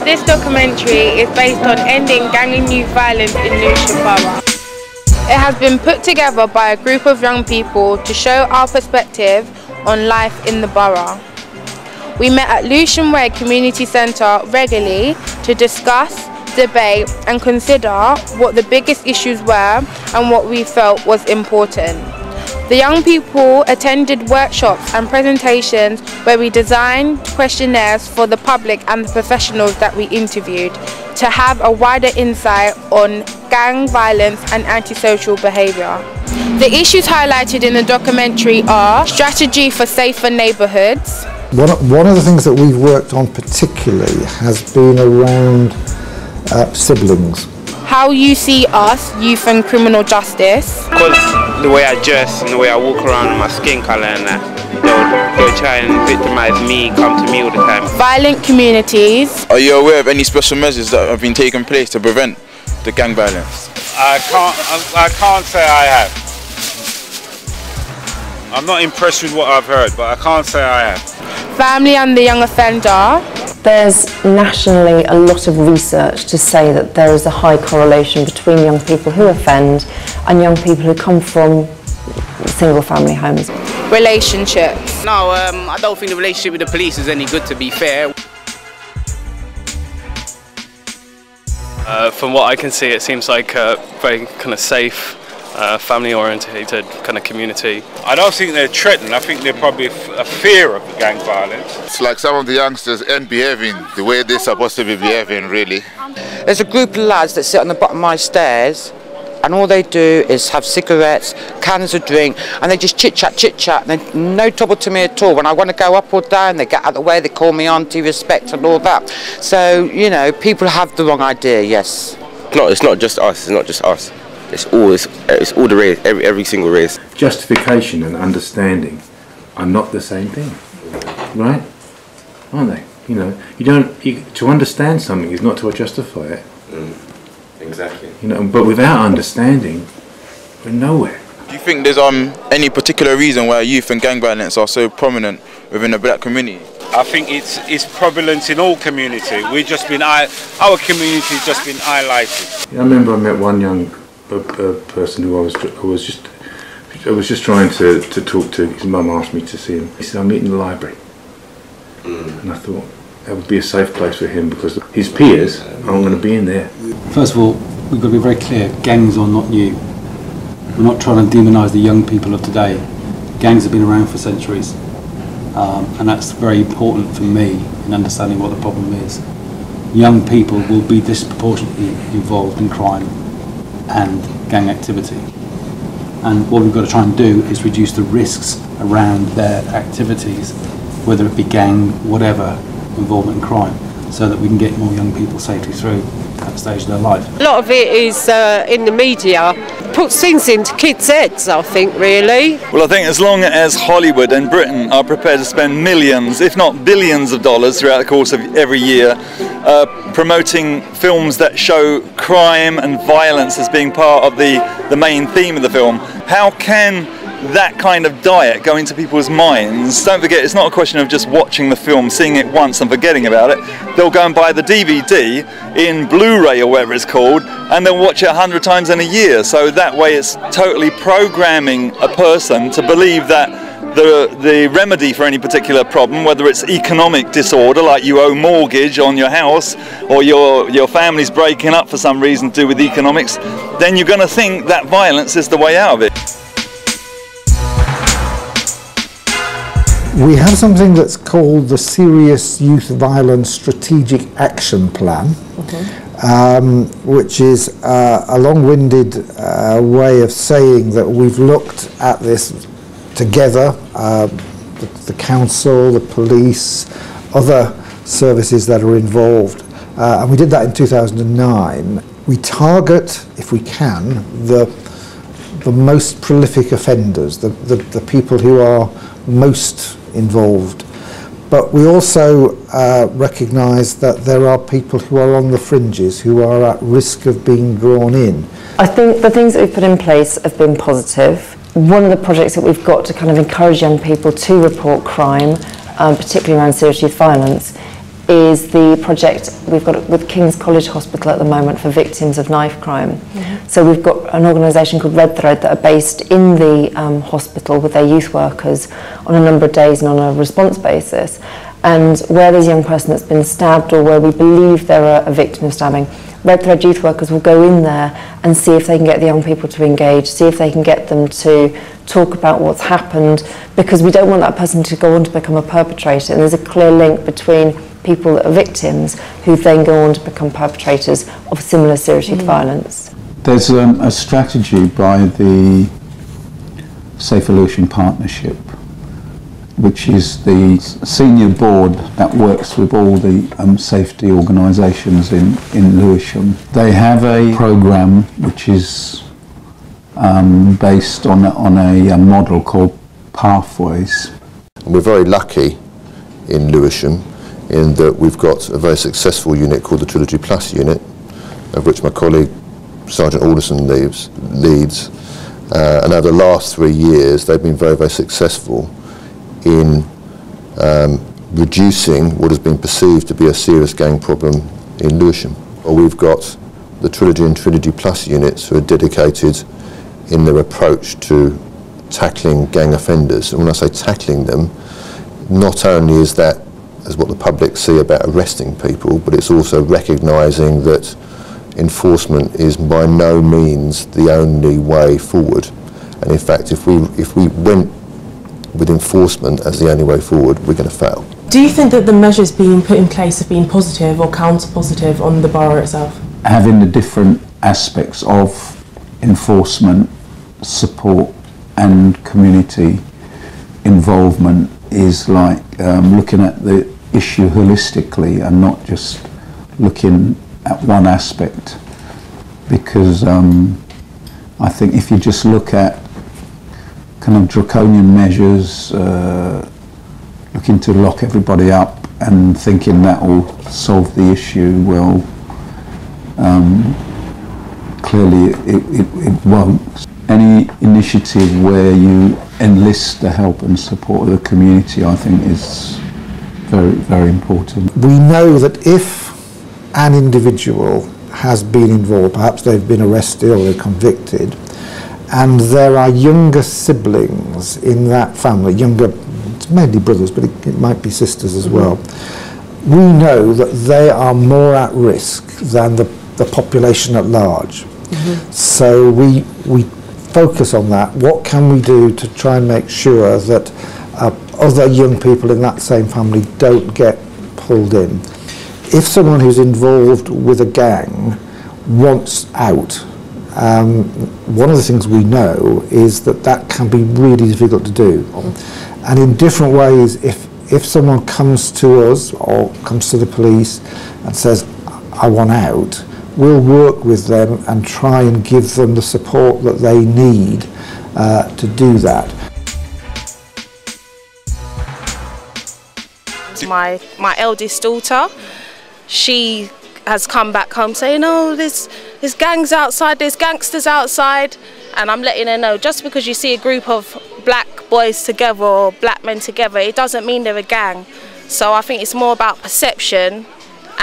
This documentary is based on ending gang and youth violence in Lewisham Borough. It has been put together by a group of young people to show our perspective on life in the borough. We met at Lewisham Community Centre regularly to discuss, debate and consider what the biggest issues were and what we felt was important. The young people attended workshops and presentations where we designed questionnaires for the public and the professionals that we interviewed to have a wider insight on gang violence and antisocial behaviour. The issues highlighted in the documentary are strategy for safer neighbourhoods. One of the things that we've worked on particularly has been around siblings. How you see us, youth and criminal justice. Because the way I dress and the way I walk around and my skin colour and that, they'll try and victimise me, come to me all the time. Violent communities. Are you aware of any special measures that have been taken place to prevent the gang violence? I can't say I have. I'm not impressed with what I've heard, but I can't say I have. Family and the young offender. There's nationally a lot of research to say that there is a high correlation between young people who offend and young people who come from single family homes. Relationships. No, I don't think the relationship with the police is any good, to be fair. From what I can see, it seems like a very kind of safe, family-orientated kind of community. I don't think they're threatened. I think they're probably a fear of the gang violence. It's like some of the youngsters ain't behaving the way they're supposed to be behaving, really. There's a group of lads that sit on the bottom of my stairs and all they do is have cigarettes, cans of drink, and they just chit-chat, and no trouble to me at all. When I want to go up or down, they get out of the way, they call me auntie, respect and all that. So, you know, people have the wrong idea, yes. It's not just us, It's all the race, every single race. Justification and understanding are not the same thing, right? Aren't they? You know, to understand something is not to justify it. Exactly. You know, but without understanding, we're nowhere. Do you think there's any particular reason why youth and gang violence are so prominent within the black community? I think it's prevalent in all community. Our community's just been highlighted. I remember I met one young person who I was just trying to talk to. His mum asked me to see him. He said, "I'm meeting in the library," and I thought that would be a safe place for him because his peers aren't going to be in there. First of all, we've got to be very clear: gangs are not new. We're not trying to demonise the young people of today. Gangs have been around for centuries, and that's very important for me in understanding what the problem is. Young people will be disproportionately involved in crime and gang activity, and what we've got to try and do is reduce the risks around their activities, whether it be gang, whatever, involvement in crime, so that we can get more young people safely through that stage of their life. A lot of it is in the media, puts things into kids' heads, I think, really. Well, I think as long as Hollywood and Britain are prepared to spend millions, if not billions of dollars throughout the course of every year, promoting films that show crime and violence as being part of the main theme of the film, how can that kind of diet go into people's minds? Don't forget, it's not a question of just watching the film, seeing it once and forgetting about it. They'll go and buy the DVD in Blu-ray or whatever it's called, and they'll watch it 100 times in a year. So that way it's totally programming a person to believe that the remedy for any particular problem, whether it's economic disorder, like you owe mortgage on your house, or your family's breaking up for some reason to do with economics, then you're going to think that violence is the way out of it. We have something that's called the Serious Youth Violence Strategic Action Plan, which is a long-winded way of saying that we've looked at this together, the council, the police, other services that are involved, and we did that in 2009. We target, if we can, the most prolific offenders, the people who are most involved, but we also recognise that there are people who are on the fringes who are at risk of being drawn in. I think the things that we've put in place have been positive. One of the projects that we've got to kind of encourage young people to report crime, particularly around serious youth violence, is the project we've got with King's College Hospital at the moment for victims of knife crime. So we've got an organisation called Red Thread that are based in the hospital with their youth workers on a number of days and on a response basis. And where there's a young person that's been stabbed or where we believe they're a victim of stabbing, Red Thread youth workers will go in there and see if they can get the young people to engage, see if they can get them to talk about what's happened, because we don't want that person to go on to become a perpetrator. And there's a clear link between people that are victims who then go on to become perpetrators of similar serious youth violence. There's a strategy by the Safer Lewisham Partnership, which is the senior board that works with all the safety organisations in Lewisham. They have a programme which is based on a model called Pathways. We're very lucky in Lewisham in that we've got a very successful unit called the Trilogy Plus unit, of which my colleague Sergeant Alderson leads. And over the last 3 years they've been very, very successful in reducing what has been perceived to be a serious gang problem in Lewisham. We've got the Trilogy and Trilogy Plus units who are dedicated in their approach to tackling gang offenders. And when I say tackling them, not only is that as what the public see about arresting people, but it's also recognising that enforcement is by no means the only way forward. And in fact, if we went with enforcement as the only way forward, we're going to fail. Do you think that the measures being put in place have been positive or counter-positive on the borough itself? Having the different aspects of enforcement, support and community involvement is like looking at the issue holistically and not just looking at one aspect, because I think if you just look at kind of draconian measures, looking to lock everybody up and thinking that will solve the issue, well, clearly it won't. Any initiative where you enlist the help and support of the community, I think, is very, very important. We know that if an individual has been involved, perhaps they've been arrested or they're convicted, and there are younger siblings in that family, younger, mainly brothers, but it might be sisters as well, we know that they are more at risk than the population at large. So we focus on that. What can we do to try and make sure that other young people in that same family don't get pulled in? If someone who's involved with a gang wants out, one of the things we know is that can be really difficult to do. And in different ways, if someone comes to us or comes to the police and says, I want out, we'll work with them and try and give them the support that they need to do that. My eldest daughter, she has come back home saying, oh, there's gangs outside, there's gangsters outside, and I'm letting her know, just because you see a group of black boys together or black men together, it doesn't mean they're a gang. So I think it's more about perception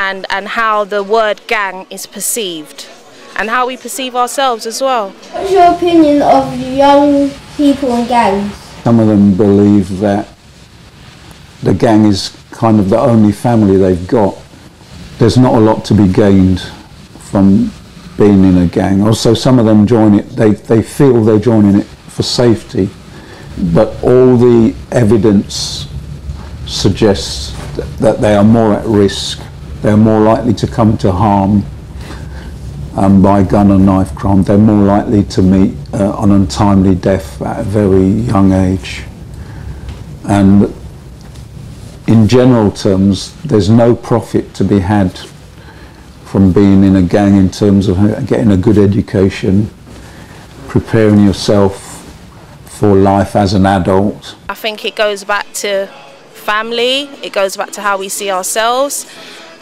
and how the word gang is perceived and how we perceive ourselves as well. What's your opinion of young people and gangs? Some of them believe that the gang is kind of the only family they've got. There's not a lot to be gained from being in a gang. Also, some of them join it, they feel they're joining it for safety, but all the evidence suggests that they are more at risk. They're more likely to come to harm by gun and knife crime. They're more likely to meet an untimely death at a very young age. And in general terms, there's no profit to be had from being in a gang in terms of getting a good education, preparing yourself for life as an adult. I think it goes back to family, it goes back to how we see ourselves,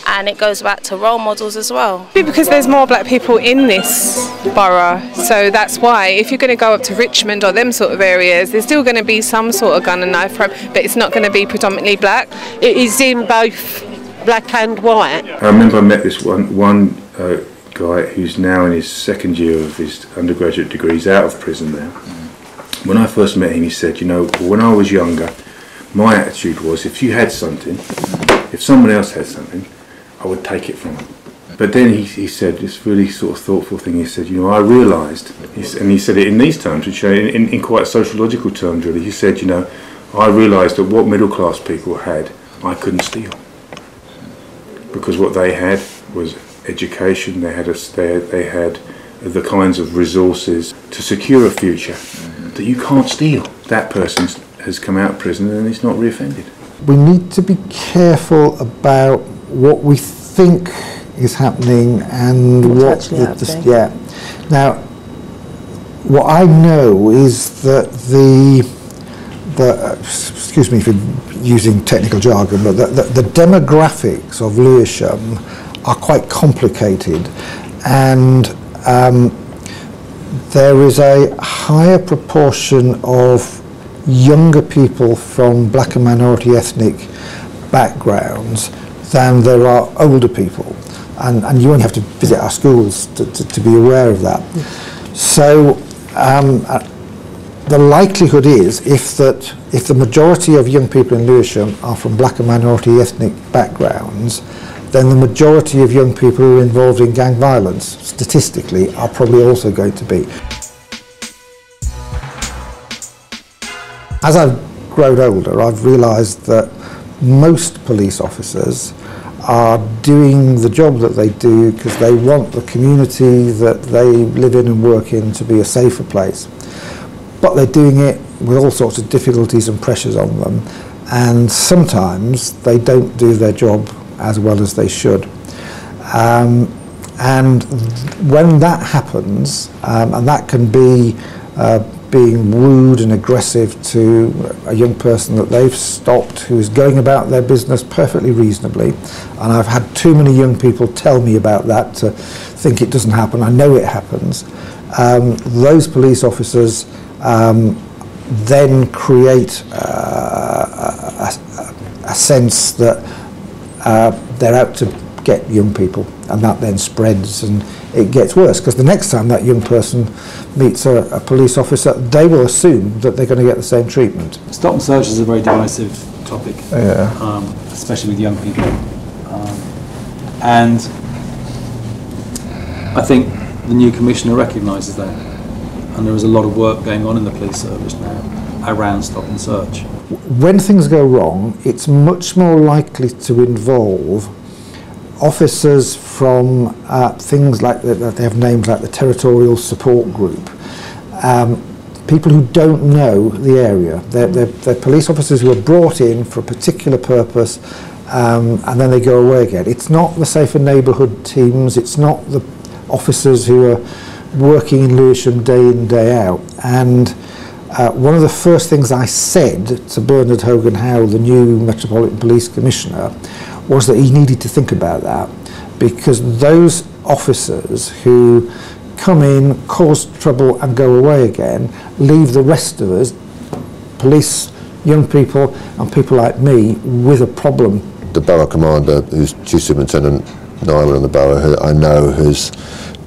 and it goes back to role models as well. Because there's more black people in this borough, so that's why if you're going to go up to Richmond or them sort of areas, there's still going to be some sort of gun and knife crime, but it's not going to be predominantly black. It is in both black and white. I remember I met this one guy who's now in his second year of his undergraduate degree. He's out of prison now. When I first met him, he said, you know, when I was younger, my attitude was if you had something, if someone else had something, I would take it from them. But then he said this really sort of thoughtful thing. He said, you know, I realised, and he said it in these terms, which in quite sociological terms really. He said, you know, I realised that what middle class people had, I couldn't steal, because what they had was education. They had the kinds of resources to secure a future that you can't steal. That person has come out of prison and he's not reoffended. We need to be careful about what we think is happening and what yeah. Now, what I know is that excuse me for using technical jargon, but the demographics of Lewisham are quite complicated, and there is a higher proportion of younger people from black and minority ethnic backgrounds than there are older people. And you only have to visit our schools to be aware of that. So the likelihood is, if the majority of young people in Lewisham are from black and minority ethnic backgrounds, then the majority of young people who are involved in gang violence, statistically, are probably also going to be. As I've grown older, I've realised that most police officers are doing the job that they do because they want the community that they live in and work in to be a safer place. But they're doing it with all sorts of difficulties and pressures on them, and sometimes they don't do their job as well as they should. And when that happens, and that can be being rude and aggressive to a young person that they've stopped who is going about their business perfectly reasonably, and I've had too many young people tell me about that to think it doesn't happen. I know it happens. Those police officers then create a sense that they're out to get young people, and that then spreads and it gets worse, because the next time that young person meets a police officer, they will assume that they're going to get the same treatment. Stop and search is a very divisive topic, especially with young people. And I think the new commissioner recognises that, and there is a lot of work going on in the police service now around stop and search. When things go wrong, it's much more likely to involve officers from things like they have names like the Territorial Support Group, people who don't know the area. They're police officers who are brought in for a particular purpose, and then they go away again. It's not the safer neighbourhood teams, it's not the officers who are working in Lewisham day in, day out. And one of the first things I said to Bernard Hogan-Howe, the new Metropolitan Police Commissioner, was that he needed to think about that, because those officers who come in, cause trouble and go away again, leave the rest of us, police, young people and people like me, with a problem. The borough commander, who's Chief Superintendent Nyman in the borough, who I know has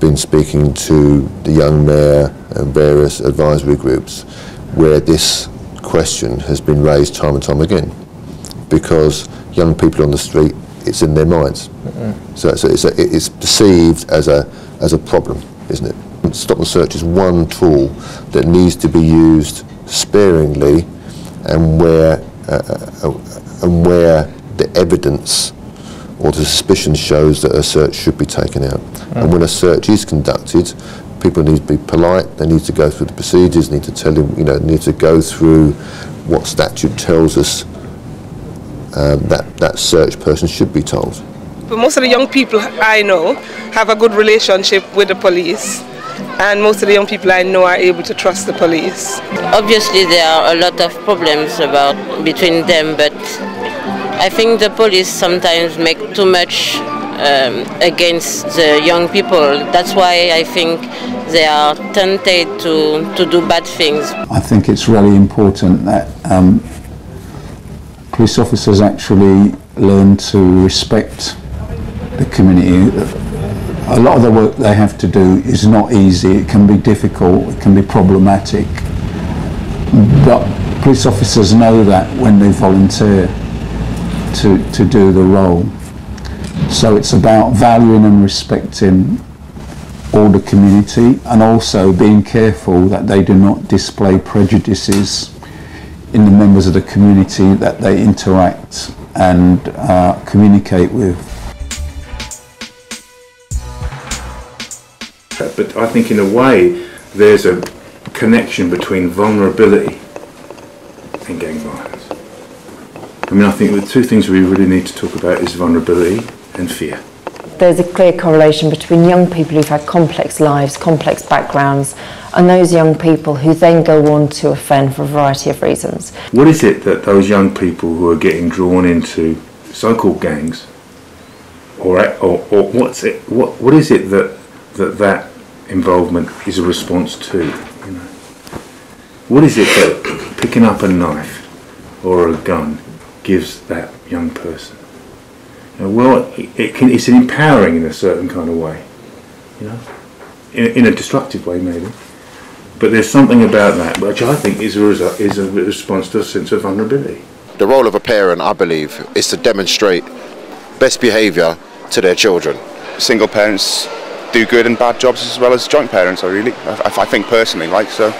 been speaking to the young mayor and various advisory groups where this question has been raised time and time again, because young people on the street, it's in their minds. So it's perceived as a problem, isn't it? Stop and search is one tool that needs to be used sparingly, and where the evidence or the suspicion shows that a search should be taken out. And when a search is conducted, people need to be polite, they need to go through the procedures, need to tell him, need to go through what statute tells us that search person should be told. But most of the young people I know have a good relationship with the police, and most of the young people I know are able to trust the police. Obviously there are a lot of problems between them, but I think the police sometimes make too much against the young people. That's why I think they are tempted to do bad things. I think it's really important that police officers actually learn to respect the community. A lot of the work they have to do is not easy, it can be difficult, it can be problematic, but police officers know that when they volunteer to do the role. So it's about valuing and respecting all the community, and also being careful that they do not display prejudices in the members of the community that they interact and communicate with. But I think in a way there's a connection between vulnerability and gang violence. I mean, I think the two things we really need to talk about is vulnerability and fear. There's a clear correlation between young people who've had complex lives, complex backgrounds, and those young people who then go on to offend for a variety of reasons. What is it that those young people who are getting drawn into so-called gangs, or what's it? What is it that involvement is a response to? You know, what is it that picking up a knife or a gun gives that young person? You know, well, it's empowering in a certain kind of way, you know, in a destructive way maybe. But there's something about that which I think is a response to a sense of vulnerability. The role of a parent, I believe, is to demonstrate best behaviour to their children. Single parents do good and bad jobs as well as joint parents, I think personally, like, so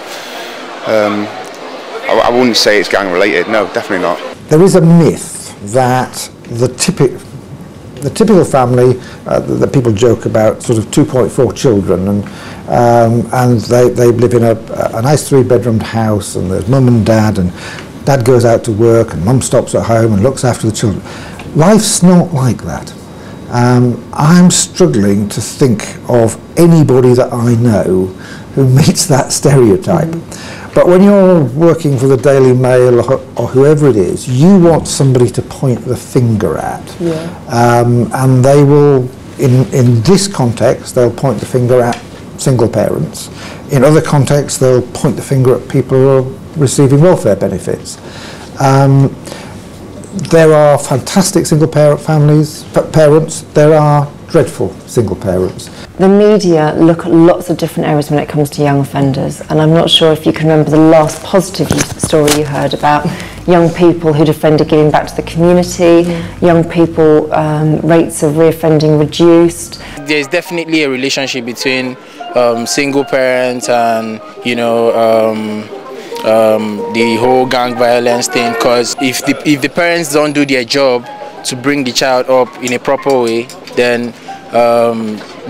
I wouldn't say it's gang related, no, definitely not. There is a myth that the typical family that people joke about, sort of 2.4 children, and they live in a nice 3-bedroomed house, and there's mum and dad goes out to work and mum stops at home and looks after the children. Life's not like that. I'm struggling to think of anybody that I know who meets that stereotype. But when you're working for the Daily Mail or whoever it is, you want somebody to point the finger at. And they will, in this context, they'll point the finger at single parents. In other contexts, they'll point the finger at people who are receiving welfare benefits. There are fantastic single parent parents, there are dreadful single parents. The media look at lots of different areas when it comes to young offenders, and I'm not sure if you can remember the last positive story you heard about young people who'd offended giving back to the community, young people, rates of reoffending reduced. There's definitely a relationship between single parents and, you know, the whole gang violence thing, because if the parents don't do their job to bring the child up in a proper way, then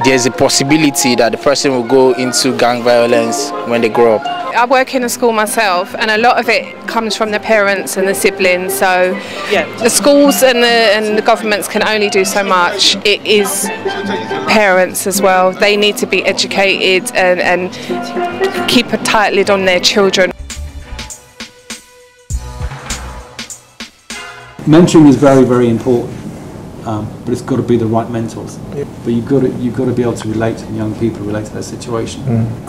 there's a possibility that the person will go into gang violence when they grow up. I work in a school myself, and a lot of it comes from the parents and the siblings, so the schools and the governments can only do so much. It is parents as well. They need to be educated and keep a tight lid on their children. Mentoring is very, very important, but it's got to be the right mentors. But you've got to be able to relate to young people, relate to their situation.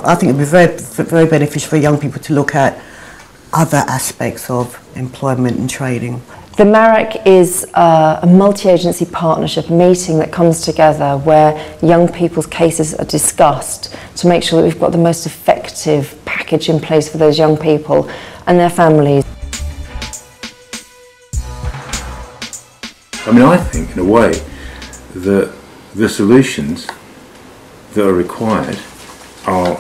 I think it would be very beneficial for young people to look at other aspects of employment and training. The MARAC is a multi-agency partnership meeting that comes together where young people's cases are discussed to make sure that we've got the most effective package in place for those young people and their families. I mean, I think, in a way, that the solutions that are required are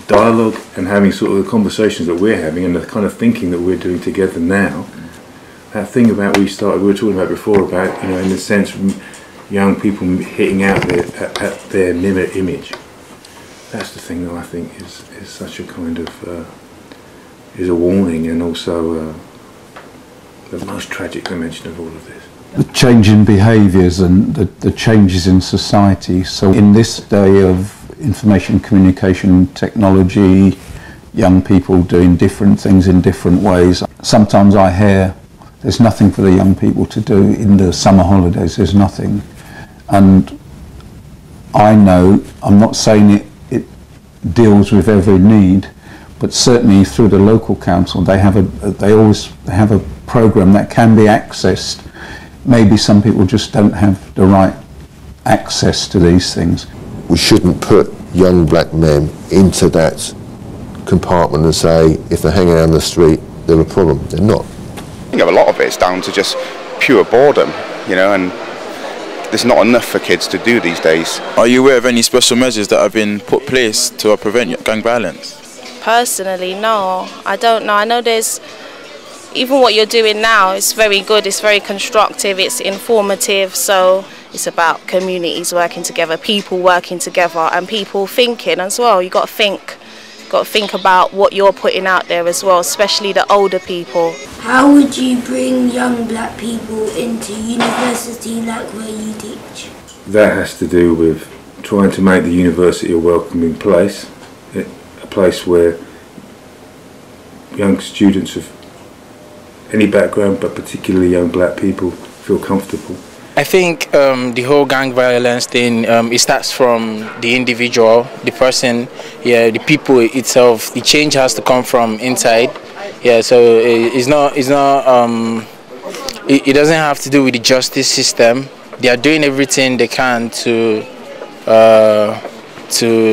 dialogue and having sort of the conversations that we're having and the kind of thinking that we're doing together now. That thing about we were talking about before about, you know, in the sense of young people hitting out at their mirror image. That's the thing that I think is such a kind of, is a warning, and also the most tragic dimension of all of this. The change in behaviours and the changes in society. So in this day of information communication technology, young people doing different things in different ways. Sometimes I hear there's nothing for the young people to do in the summer holidays, there's nothing. And I know, I'm not saying it deals with every need, but certainly through the local council, they always have a program that can be accessed. Maybe some people just don't have the right access to these things. We shouldn't put young black men into that compartment and say, if they're hanging out on the street, they're a problem. They're not. I think a lot of it's down to just pure boredom, you know, and there's not enough for kids to do these days. Are you aware of any special measures that have been put in place to prevent gang violence? Personally, no, I don't know. I know there's, even what you're doing now is very good, it's very constructive, it's informative, so it's about communities working together, people working together and people thinking as well. You've got to think about what you're putting out there as well, especially the older people. How would you bring young black people into university like where you teach? That has to do with trying to make the university a welcoming place, a place where young students of any background, but particularly young black people, feel comfortable. I think the whole gang violence thing, it starts from the individual, the person, yeah, the people itself. The change has to come from inside. Yeah, so it doesn't have to do with the justice system. They are doing everything they can to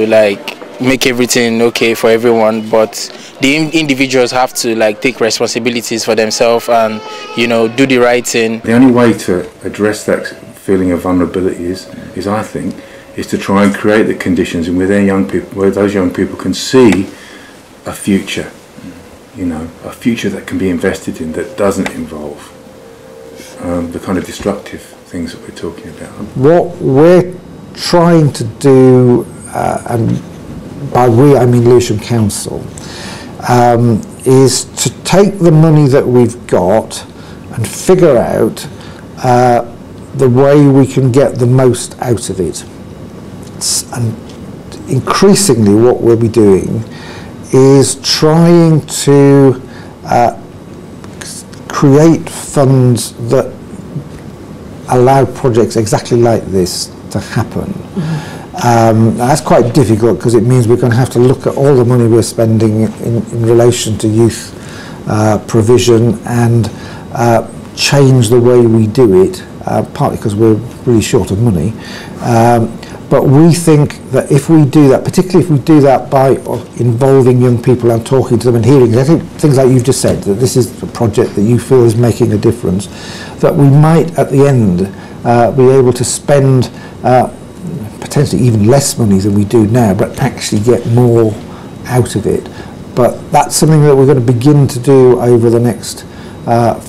like make everything okay for everyone, but the individuals have to like take responsibilities for themselves and, you know, do the right thing. The only way to address that feeling of vulnerability is I think, is to try and create the conditions in where those young people can see a future, you know, a future that can be invested in, that doesn't involve the kind of destructive things that we're talking about. What we're trying to do, and by we I mean Lewisham Council, is to take the money that we've got and figure out the way we can get the most out of it. And increasingly what we'll be doing is trying to create funds that allow projects exactly like this to happen. That's quite difficult because it means we're going to have to look at all the money we're spending in relation to youth provision and change the way we do it, partly because we're really short of money. But we think that if we do that, particularly if we do that by involving young people and talking to them and hearing things like you've just said, that this is a project that you feel is making a difference, that we might at the end be able to spend potentially even less money than we do now, but actually get more out of it. But that's something that we're going to begin to do over the next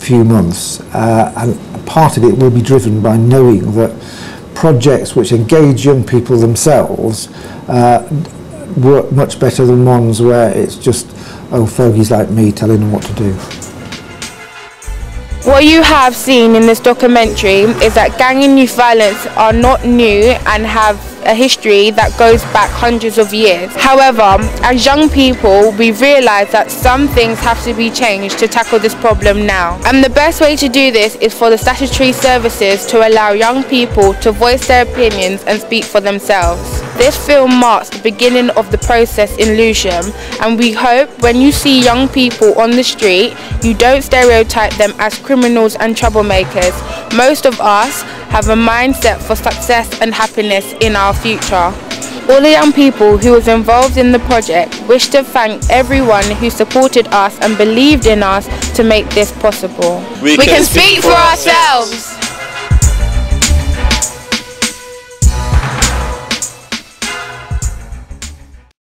few months, and part of it will be driven by knowing that projects which engage young people themselves work much better than ones where it's just old fogies like me telling them what to do. What you have seen in this documentary is that gang and youth violence are not new and have a history that goes back hundreds of years. However, as young people, we realise that some things have to be changed to tackle this problem now. And the best way to do this is for the statutory services to allow young people to voice their opinions and speak for themselves. This film marks the beginning of the process in Lewisham, and we hope when you see young people on the street, you don't stereotype them as criminals and troublemakers. Most of us have a mindset for success and happiness in our future. All the young people who was involved in the project wish to thank everyone who supported us and believed in us to make this possible. We can speak for ourselves.